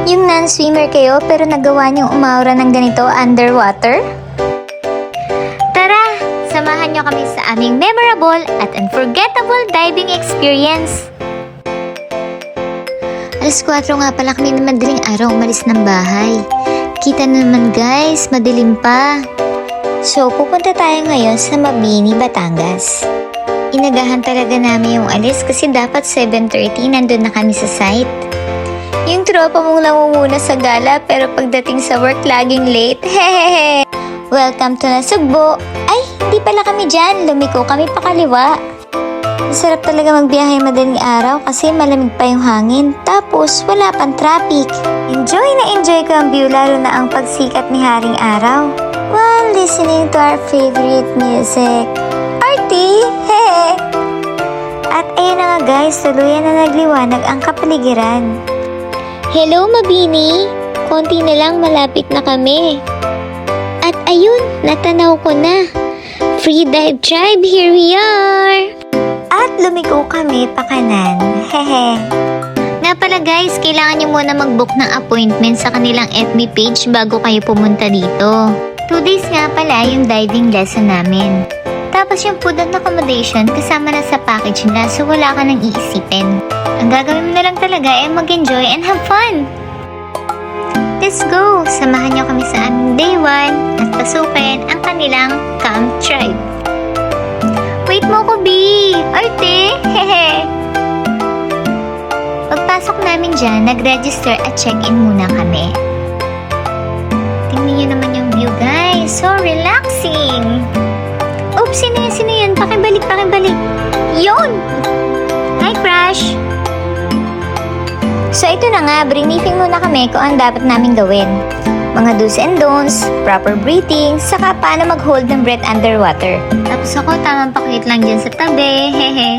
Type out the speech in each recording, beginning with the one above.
Yung non-swimmer kayo pero nagawa niyong umaura ng ganito underwater? Tara, samahan niyo kami sa aming memorable at unforgettable diving experience. Alas 4 nga pala kami na madaling araw umalis ng bahay. Kita naman guys, madilim pa. So, pupunta tayo ngayon sa Mabini, Batangas. Inagahan talaga namin yung alis kasi dapat 7:30 nandun na kami sa site. Yung tropa mong namumuna sa gala pero pagdating sa work laging late. Hehehe! Welcome to Nasugbo. Ay, hindi pala kami dyan. Lumiko kami pakaliwa. Masarap talaga magbiyahe madaling araw kasi malamig pa yung hangin. Tapos, wala pang traffic. Enjoy na enjoy ko ang view lalo na ang pagsikat ni Haring Araw. While listening to our favorite music. Arty! Hehe! At ayun na nga guys, tuluyan na nagliwanag ang kapaligiran. Hello Mabini! Konti na lang malapit na kami. At ayun, natanaw ko na. Free Dive Tribe, here we are! At lumigo kami pa kanan. Hehe. Nga pala guys, kailangan nyo muna mag-book ng appointment sa kanilang FB page bago kayo pumunta dito. 2 days nga pala yung diving lesson namin. Tapos yung food and accommodation kasama na sa package nila so wala ka nang iisipin. Ang gagawin mo na lang talaga ay mag-enjoy and have fun! Let's go! Samahan nyo kami sa aming day 1 at pasukin ang kanilang Camp Tribe. Wait mo ko, B! Arte! Hehe! Pagpasok namin dyan, nag-register at check-in muna kami. Tingnan nyo naman yung view, guys. So relaxing! Oops! Sino yun? Pakibalik! Yun! Hi, Crush! So ito na nga, briefing muna kami kung ang dapat namin gawin. Mga do's and don'ts, proper breathing, saka paano mag-hold ng breath underwater. Tapos ako, tamang pakit lang dyan sa tabi, hehe.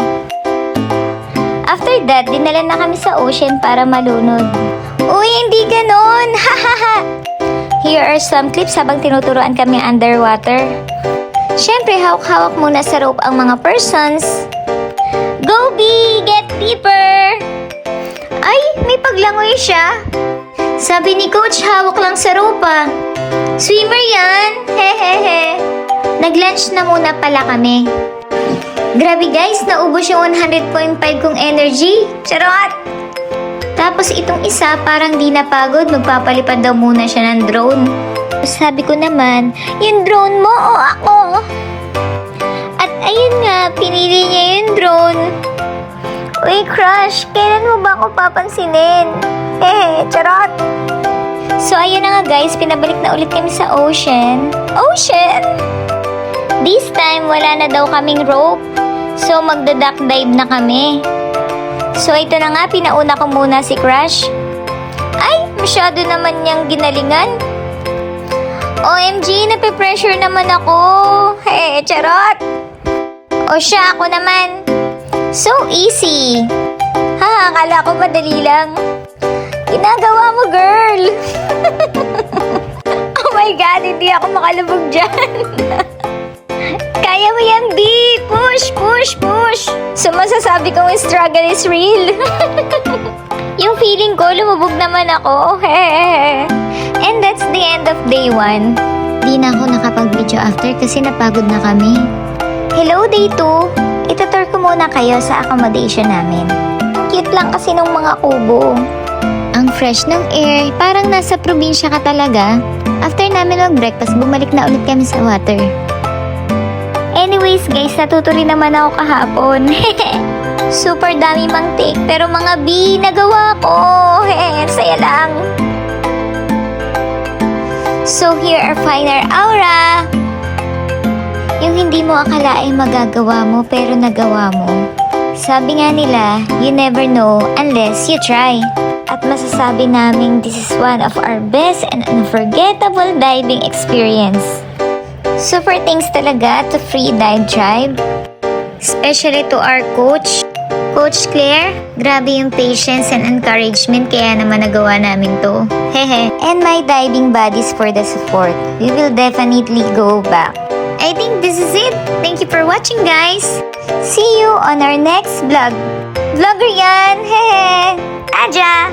After that, dinala na kami sa ocean para malunod. Uy, hindi ganon! Hahaha! Here are some clips habang tinuturuan kami underwater. Siyempre, hawak-hawak muna sa rope ang mga persons. Go, B! Get deeper! Ay, may paglangoy siya. Sabi ni Coach, hawak lang sa ropa. Swimmer yan! Hehehe! Nag-lunch na muna pala kami. Grabe guys, naubos yung 100.5 kong energy. Charot! Tapos itong isa parang di napagod, magpapalipad daw muna siya ng drone. Sabi ko naman, yung drone mo o ako? At ayun nga, pinili niya yung drone. Uy, Crush, kailan mo ba ako papansinin? Charot! So, ayun na nga guys, pinabalik na ulit kami sa ocean. Ocean! This time, wala na daw kaming rope. So, magda-duck dive na kami. So, ito na nga, pinauna ko muna si Crush. Ay, masyado naman niyang ginalingan. OMG, nape-pressure naman ako. Charot! O siya, ako naman. So easy. Akala ko madali lang. Ginagawa mo, girl. Oh my God, hindi ako makalubog dyan. Kaya mo yan, B. Push, push, push. So masasabi kong struggle is real. Yung feeling ko, lumubog naman ako. And that's the end of day 1. Di na ako nakapag-video after kasi napagod na kami. Hello, day 2. Itutur ko muna kayo sa accommodation namin. Cute lang kasi nung mga kubo. Ang fresh ng air, parang nasa probinsya ka talaga. After namin mag-breakfast, bumalik na ulit kami sa water. Anyways guys, natutuloy naman ako kahapon. Super dami mang take, pero mga B, nagawa ko. Saya lang. So here are final aura. Yung hindi mo akalain magagawa mo pero nagawa mo. Sabi nga nila, you never know unless you try. At masasabi namin this is one of our best and unforgettable diving experience. Super thanks talaga to Free Dive Tribe. Especially to our coach, Coach Claire. Grabe yung patience and encouragement kaya naman nagawa namin to. Hehe. And my diving buddies for the support. We will definitely go back. I think this is it. Thank you for watching, guys. See you on our next vlog. Vlogger yan! Hehe! Aja!